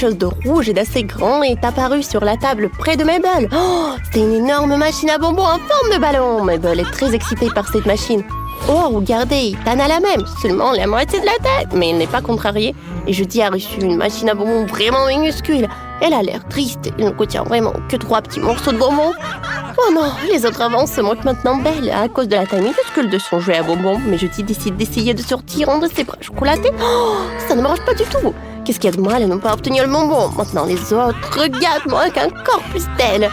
chose de rouge et d'assez grand est apparu sur la table près de Mabel. Oh, c'était une énorme machine à bonbons en forme de ballon. Mabel est très excitée par cette machine. Oh, regardez, Ethan a la même, seulement la moitié de la tête. Mais il n'est pas contrarié. Et Jeudi a reçu une machine à bonbons vraiment minuscule. Elle a l'air triste. Il ne contient vraiment que 3 petits morceaux de bonbons. Oh non, les autres avant se moquent maintenant d'elle à cause de la taille minuscule de son jouet à bonbons. Mais Jeudi décide d'essayer de sortir de ses bras chocolatés. Oh, ça ne marche pas du tout. Qu'est-ce qu'il y a de mal à ne pas obtenir le bonbon? Maintenant, les autres regardent-moi encore plus d'elle.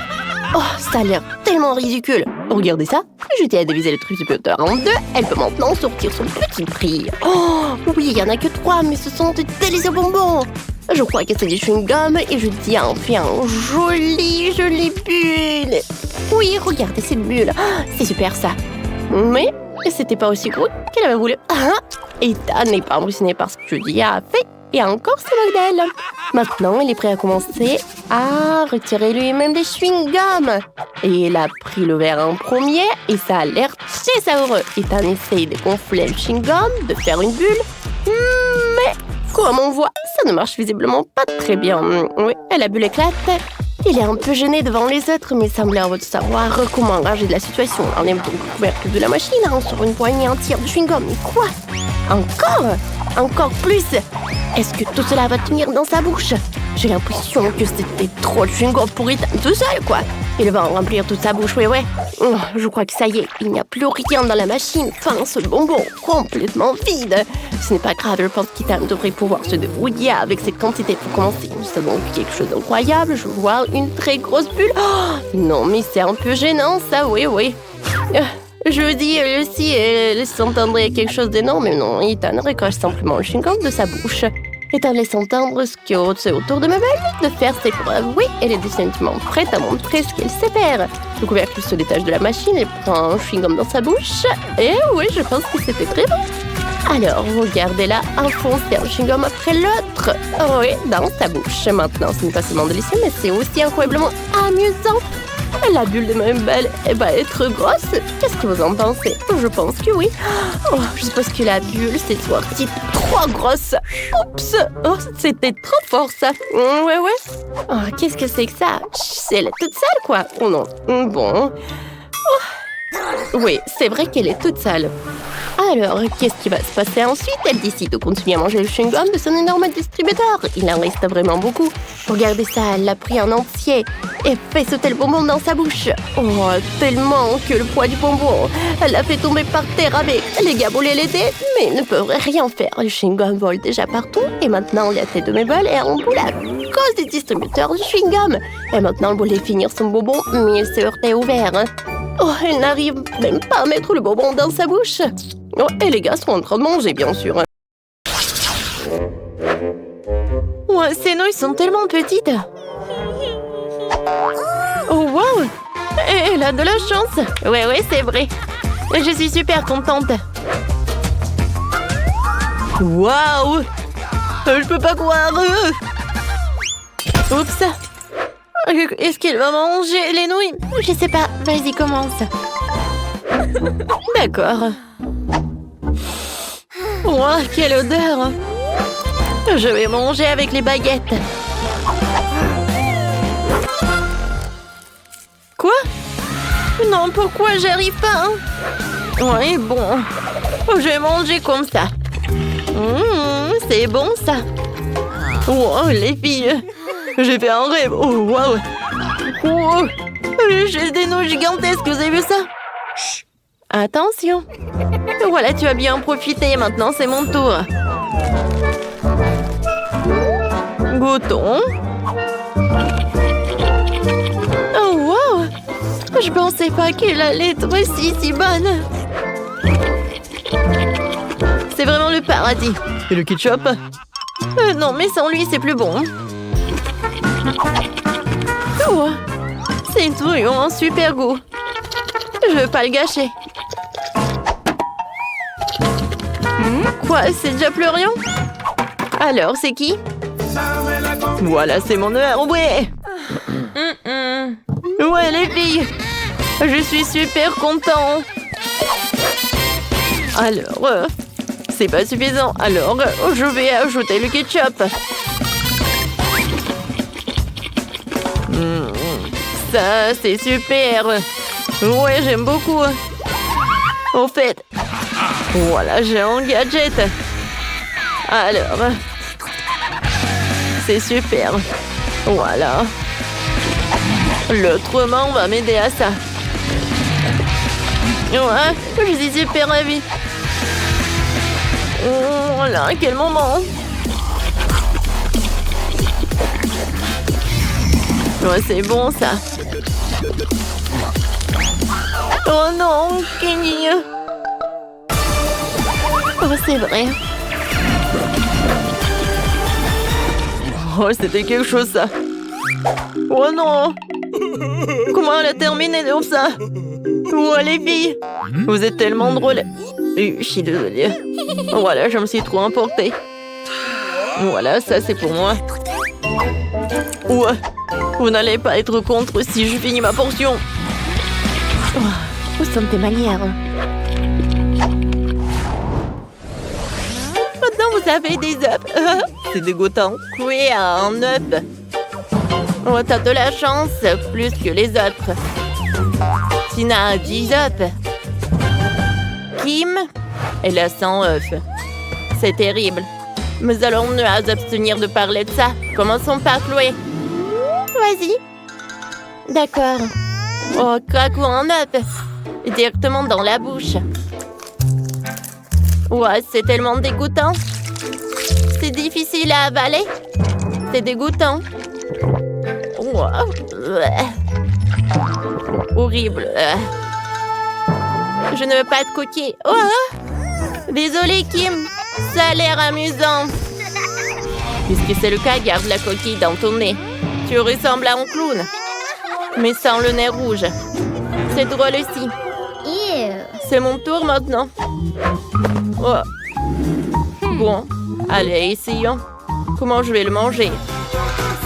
Oh, ça a l'air tellement ridicule. Regardez ça. Jeudi a divisé le distributeur en 2. Elle peut maintenant sortir son petit prix. Oh, oui, il n'y en a que 3, mais ce sont de délicieux bonbons. Je crois que c'est des chewing-gums et Jeudi a enfin un joli bulle. Oui, regardez cette bulle. Oh, c'est super ça. Mais c'était pas aussi gros qu'elle avait voulu. Ethan n'est pas impressionné par ce que Jeudi a fait. Et encore ce modèle. Maintenant, il est prêt à commencer à retirer lui-même des chewing-gums. Et il a pris le verre en premier et ça a l'air très savoureux. Ethan essaye de gonfler le chewing-gum, de faire une bulle. Mais comme on voit, ça ne marche visiblement pas très bien. Oui, la bulle éclate. Il est un peu gêné devant les autres, mais semble avoir de savoir comment rager de la situation. On enlève donc le couvercle de la machine sur une poignée entière de chewing-gum. Mais quoi? Encore plus? Est-ce que tout cela va tenir dans sa bouche? J'ai l'impression que c'était trop de chewing-gum pour Ethan tout seul, quoi. Il va en remplir toute sa bouche, ouais. Oh, je crois que ça y est, il n'y a plus rien dans la machine. Enfin, un seul bonbon, complètement vide. Ce n'est pas grave, je pense qu'Ethan devrait pouvoir se débrouiller avec cette quantité pour commencer. C'est donc quelque chose d'incroyable, je vois une très grosse bulle. Oh, non, mais c'est un peu gênant, ça, oui. Je dis aussi, laisse entendre quelque chose d'énorme, mais non, Ethan recrache simplement le chewing-gum de sa bouche. Ethan laisse entendre ce qui est autour de Mabel de faire ses preuves. Oui, elle est définitivement prête à montrer ce qu'elle sait faire. Le couvercle se détache de la machine, elle prend un chewing-gum dans sa bouche. Et oui, je pense que c'était très bon. Alors, regardez-la enfoncer un chewing-gum après l'autre. Oui, dans sa bouche. Maintenant, ce n'est pas seulement délicieux, mais c'est aussi incroyablement amusant. La bulle de Mabel va être grosse. Qu'est-ce que vous en pensez? Je pense que oui. Oh, je suppose que la bulle s'est sortie trop grosse. Oups! Oh, c'était trop fort, ça. Ouais. Oh, qu'est-ce que c'est que ça? Elle est toute sale, quoi. Oh non. Bon. Oh. Oui, c'est vrai qu'elle est toute sale. Alors, qu'est-ce qui va se passer ensuite? Elle décide de continuer à manger le chewing-gum de son énorme distributeur. Il en reste vraiment beaucoup. Regardez ça, elle l'a pris en entier et fait sauter le bonbon dans sa bouche. Oh, tellement que le poids du bonbon, elle l'a fait tomber par terre avec. Les gars voulaient l'aider, mais ils ne peuvent rien faire. Le chewing-gum vole déjà partout et maintenant la tête de Mabel est en boule à cause des distributeurs de chewing-gum. Et maintenant, elle voulait finir son bonbon, mais il se heurtait ouvert. Oh, elle n'arrive même pas à mettre le bonbon dans sa bouche. Oh, et les gars sont en train de manger, bien sûr. Ouais, ces nouilles sont tellement petites. Oh, wow! Elle a de la chance. Ouais, c'est vrai. Je suis super contente. Waouh! Je peux pas croire. Oups. Est-ce qu'il va manger les nouilles? Je sais pas. Vas-y, commence. D'accord. Wow, quelle odeur! Je vais manger avec les baguettes. Quoi? Non, pourquoi j'arrive pas? Ouais, bon. Je vais manger comme ça. C'est bon, ça. Wow, les filles. J'ai fait un rêve. Oh, wow. Wow. J'ai des nouilles gigantesques, vous avez vu ça? Chut. Attention. Voilà, tu as bien profité. Maintenant, c'est mon tour. Goûtons. Oh, wow! Je pensais pas qu'elle allait être si bonne. C'est vraiment le paradis. Et le ketchup? Non, mais sans lui, c'est plus bon. Oh, ces nouilles ont un super goût. Je veux pas le gâcher. Quoi, c'est déjà plus rien? Alors, c'est qui? Voilà, c'est mon heure, ouais! Ouais, les filles! Je suis super content! Alors, c'est pas suffisant. Alors, je vais ajouter le ketchup. Ça, c'est super. Ouais, j'aime beaucoup. Au fait, voilà, j'ai un gadget. Alors, c'est super. Voilà. L'autre main va m'aider à ça. Ouais, je suis super ravie. Voilà, quel moment. Ouais, c'est bon ça. Oh non, Kenny. Oh, c'est vrai. Oh, c'était quelque chose ça. Oh non. Comment elle a terminé comme ça? Oh, les filles. Vous êtes tellement drôles. Je suis désolée. Voilà, je me suis trop emportée. Voilà, ça c'est pour moi. Ouais, vous n'allez pas être contre si je finis ma portion. Oh, où sont tes manières? Maintenant, vous avez des œufs. C'est dégoûtant. Oui, un œuf. Oh, t'as de la chance, plus que les autres. Tina a 10 œufs. Kim, elle a 100 œufs. C'est terrible. Mais allons nous abstenir de parler de ça. Commençons par Chloé. Vas-y. D'accord. Oh, craque-vous un œuf. Directement dans la bouche. Ouais, c'est tellement dégoûtant. C'est difficile à avaler. C'est dégoûtant. Wow. Horrible. Je ne veux pas te coquer. Oh. Désolée, Kim. Ça a l'air amusant. Puisque c'est le cas, garde la coquille dans ton nez. Tu ressembles à un clown. Mais sans le nez rouge. C'est drôle aussi. C'est mon tour maintenant. Oh. Bon, allez, essayons. Comment je vais le manger?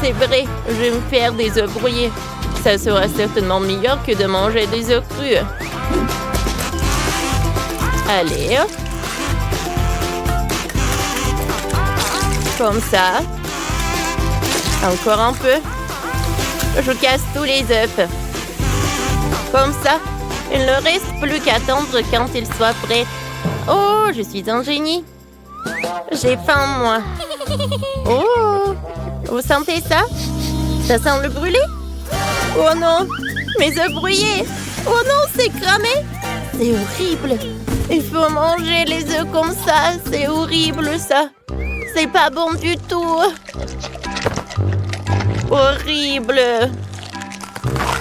C'est vrai, je vais me faire des œufs brouillés. Ça sera certainement meilleur que de manger des œufs crus. Allez. Comme ça. Encore un peu. Je casse tous les œufs. Comme ça. Il ne reste plus qu'à attendre quand ils soient prêts. Oh, je suis un génie. J'ai faim, moi. Oh, vous sentez ça? Ça sent le brûlé? Oh non, mes œufs brouillés. Oh non, c'est cramé. C'est horrible. Il faut manger les œufs comme ça. C'est horrible, ça. C'est pas bon du tout. Horrible.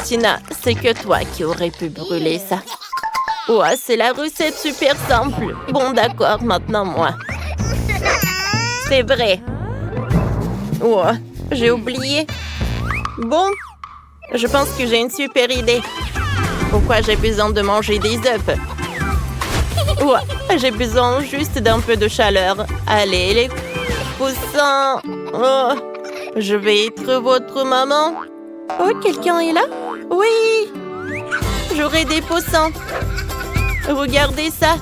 Tina, c'est que toi qui aurais pu brûler ça. Ouais, c'est la recette super simple. Bon, d'accord, maintenant moi. C'est vrai. Ouais, j'ai oublié. Bon, je pense que j'ai une super idée. Pourquoi j'ai besoin de manger des œufs? Ouais, j'ai besoin juste d'un peu de chaleur. Allez, les poussins. Oh, je vais être votre maman. Oh, quelqu'un est là? Oui! J'aurai des poussins. Regardez ça.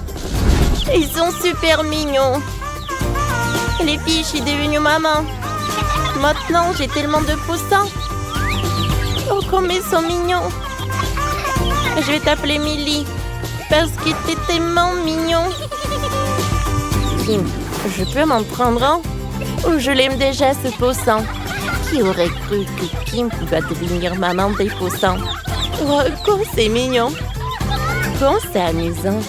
Ils sont super mignons. Les filles, je suis devenue maman. Maintenant, j'ai tellement de poussins. Oh, comme ils sont mignons. Je vais t'appeler Millie. Parce que t'es tellement mignon. Kim, je peux m'en prendre un? Oh, je l'aime déjà, ce poussin. Qui aurait cru que Kim pouvait devenir maman des poussins? Oh, comme c'est mignon. Comme c'est amusant.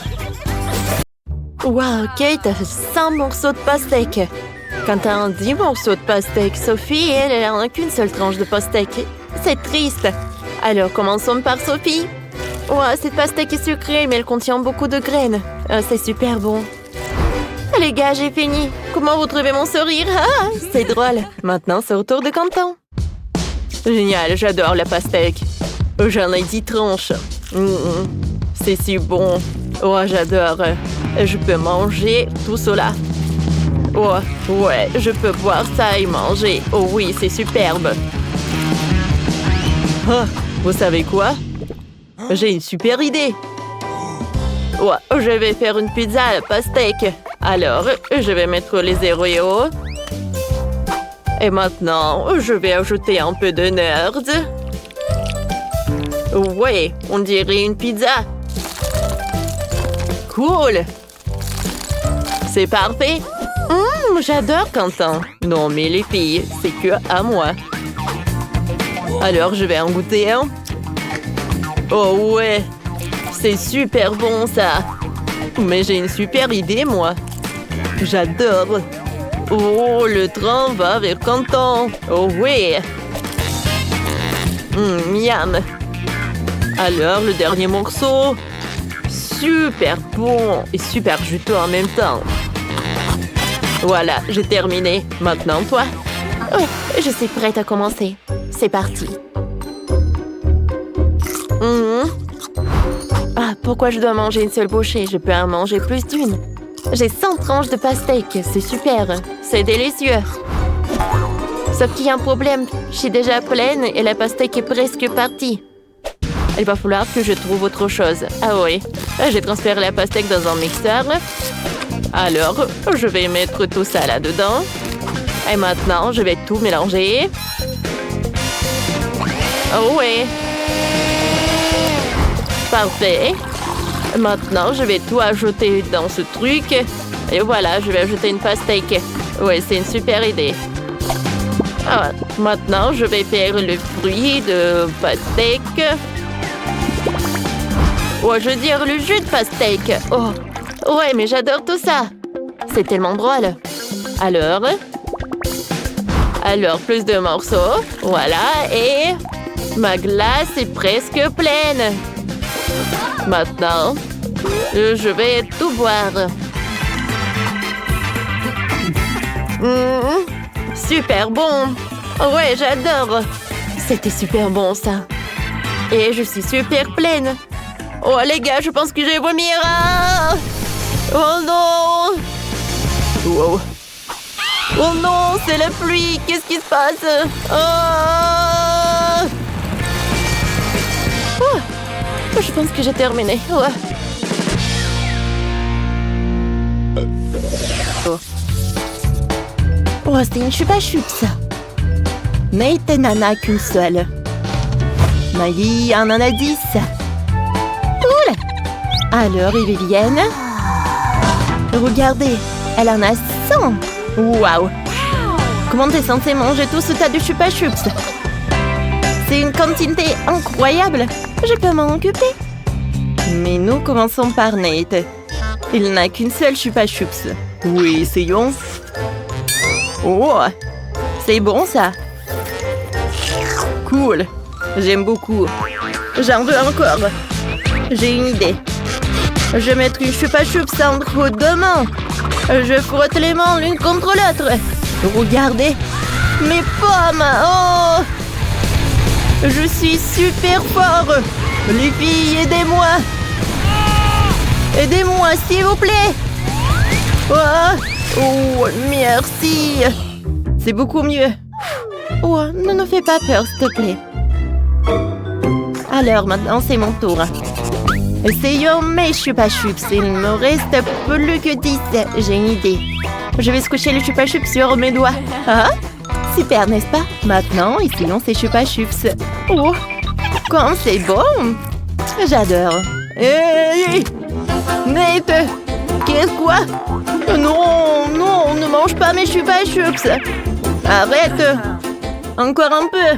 Wow, Kate, 100 morceaux de pastèque. Quand t'as un 10 morceaux de pastèque, Sophie, elle en a qu'une seule tranche de pastèque. C'est triste. Alors, commençons par Sophie. Wow, cette pastèque est sucrée, mais elle contient beaucoup de graines. C'est super bon. Les gars, j'ai fini. Comment vous trouvez mon sourire? Ah, c'est drôle. Maintenant, c'est au tour de Quentin. Génial, j'adore la pastèque. J'en ai 10 tranches. C'est si bon. Oh, j'adore. Je peux manger tout cela. Oh, ouais, je peux boire ça et manger. Oh oui, c'est superbe. Ah, vous savez quoi? J'ai une super idée. Ouais, je vais faire une pizza à la pastèque. Alors, je vais mettre les Oreos. Et maintenant, je vais ajouter un peu de nerd. Ouais, on dirait une pizza. Cool. C'est parfait. J'adore Quentin. Non, mais les filles, c'est que à moi. Alors, je vais en goûter un. Oh ouais, c'est super bon ça. Mais j'ai une super idée, moi. J'adore. Oh, le train va vers Quentin. Oh oui. Miam. Alors, le dernier morceau. Super bon et super juteux en même temps. Voilà, j'ai terminé. Maintenant, toi? Oui, je suis prête à commencer. C'est parti. Ah, pourquoi je dois manger une seule bouchée? Je peux en manger plus d'une. J'ai 100 tranches de pastèque. C'est super. C'est délicieux. Sauf qu'il y a un problème. Je suis déjà pleine et la pastèque est presque partie. Il va falloir que je trouve autre chose. Ah oui. J'ai transféré la pastèque dans un mixeur. Alors, je vais mettre tout ça là-dedans. Et maintenant, je vais tout mélanger. Oh oui. Parfait. Maintenant, je vais tout ajouter dans ce truc. Et voilà, je vais ajouter une pastèque. Oui, c'est une super idée. Ah, maintenant, je vais faire le fruit de pastèque. Oh, je veux dire le jus de pastèque. Oh, ouais, mais j'adore tout ça. C'est tellement drôle. Alors, plus de morceaux. Voilà, et ma glace est presque pleine. Maintenant, je vais tout boire. Super bon. Ouais, j'adore. C'était super bon, ça. Et je suis super pleine. Oh, les gars, je pense que je vais vomir. Ah! Oh non! Wow. Oh non, c'est la pluie. Qu'est-ce qui se passe? Oh! Oh, je pense que j'ai terminé. Ouais. Oh, c'est une chupa chups. Nate n'en a qu'une seule. Maggie en a 10. Cool. Alors, ils viennent. Regardez, elle en a 100. Waouh. Comment t'es censé manger tout ce tas de chupa chups? C'est une quantité incroyable. Je peux m'en occuper. Mais nous commençons par Nate. Il n'a qu'une seule chupa chups. Oui, essayons. Oh, c'est bon ça. Cool. J'aime beaucoup. J'en veux encore. J'ai une idée. Je vais mettre une chupa chups entre deux mains. Je frotte les mains l'une contre l'autre. Regardez. Mes pommes. Oh. Je suis super fort. Les filles, aidez-moi. Aidez-moi, s'il vous plaît. Oh, merci. C'est beaucoup mieux. Oh, ne nous fais pas peur, s'il te plaît. Alors, maintenant, c'est mon tour. Essayons mes chupa chups. Il me reste plus que 10. J'ai une idée. Je vais squisher les chupa chups sur mes doigts. Ah, super, n'est-ce pas? Maintenant, essayons ces chupa chups. Oh, comme c'est bon. J'adore. Hey, Nate, qu'est-ce quoi? Non, non, ne mange pas mes chupa chups. Arrête. Encore un peu.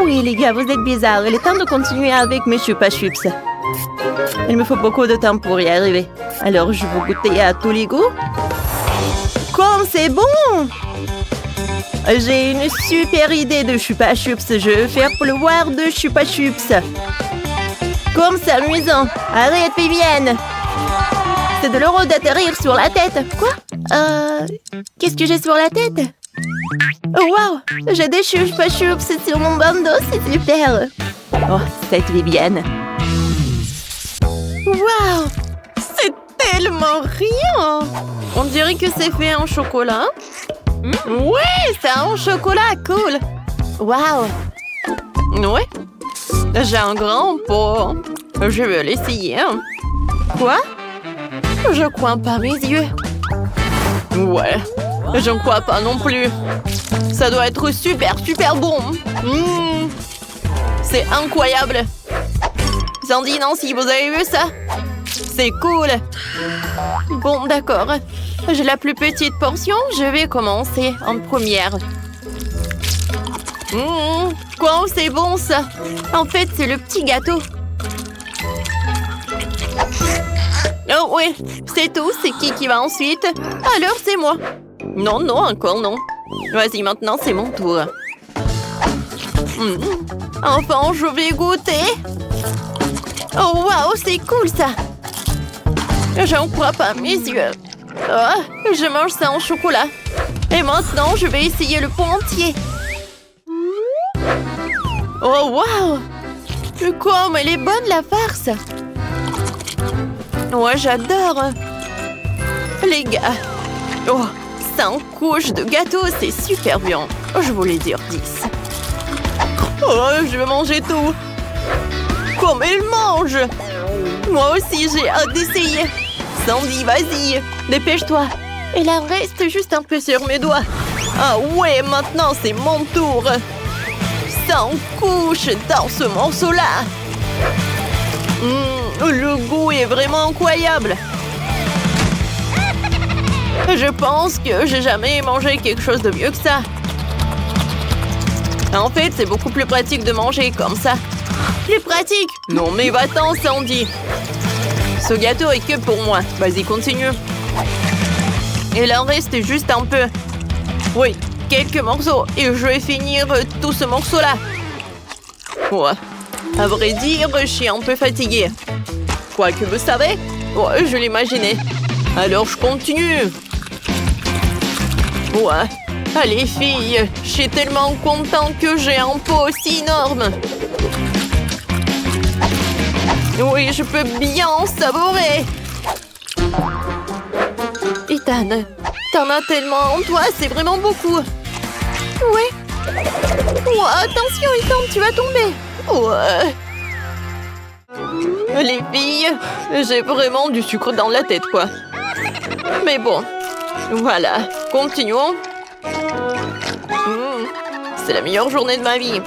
Oui, les gars, vous êtes bizarres. Il est temps de continuer avec mes chupa chups. Il me faut beaucoup de temps pour y arriver. Alors, je vais goûter à tous les goûts. Comme c'est bon! J'ai une super idée de chupa chups. Je vais faire pleuvoir de chupa chups. Comme c'est amusant. Arrête, Vivienne. C'est de l'euro d'atterrir sur la tête. Quoi? Qu'est-ce que j'ai sur la tête? Oh, wow! J'ai des chupa chups sur mon bandeau, c'est super! Oh, cette Vivienne! Wow! C'est tellement rien! On dirait que c'est fait en chocolat. Ouais, c'est en chocolat, cool! Wow! Ouais, j'ai un grand pot. Je vais l'essayer. Quoi? Je crois pas mes yeux. Ouais, j'en crois pas non plus. Ça doit être super, super bon. C'est incroyable. Sandy, Nancy, vous avez vu ça? C'est cool. Bon, d'accord. J'ai la plus petite portion. Je vais commencer en première. Quoi, c'est bon ça. En fait, c'est le petit gâteau. Oh oui, c'est tout. C'est qui va ensuite? Alors, c'est moi. Non, non, encore non. Vas-y, maintenant, c'est mon tour. Enfin, je vais goûter. Oh, waouh, c'est cool, ça. J'en crois pas mes yeux. Oh, je mange ça en chocolat. Et maintenant, je vais essayer le pot entier. Oh, waouh. Comme elle est bonne, la farce. Ouais, j'adore. Les gars. Oh, 5 couches de gâteau, c'est super bien. Je voulais dire 10. Oh, je vais manger tout. Comme elle mange. Moi aussi, j'ai hâte d'essayer. Sandy, vas-y, dépêche-toi. Il en reste juste un peu sur mes doigts. Ah ouais, maintenant c'est mon tour. 100 couches dans ce morceau-là. Le goût est vraiment incroyable. Je pense que j'ai jamais mangé quelque chose de mieux que ça. En fait, c'est beaucoup plus pratique de manger comme ça. Plus pratique? Non, mais va-t'en, Sandy. Ce gâteau est que pour moi. Vas-y, continue. Il en reste juste un peu. Oui, quelques morceaux. Et je vais finir tout ce morceau-là. Ouais. À vrai dire, je suis un peu fatiguée. Quoi que vous savez? Ouais, je l'imaginais. Alors, je continue. Ouais. Allez, filles, je suis tellement contente que j'ai un pot aussi énorme. Oui, je peux bien en savourer. Ethan, t'en as tellement en toi, c'est vraiment beaucoup. Ouais. Oh, attention, Ethan, tu vas tomber. Ouais. Les filles, j'ai vraiment du sucre dans la tête, quoi. Mais bon, voilà, continuons. C'est la meilleure journée de ma vie.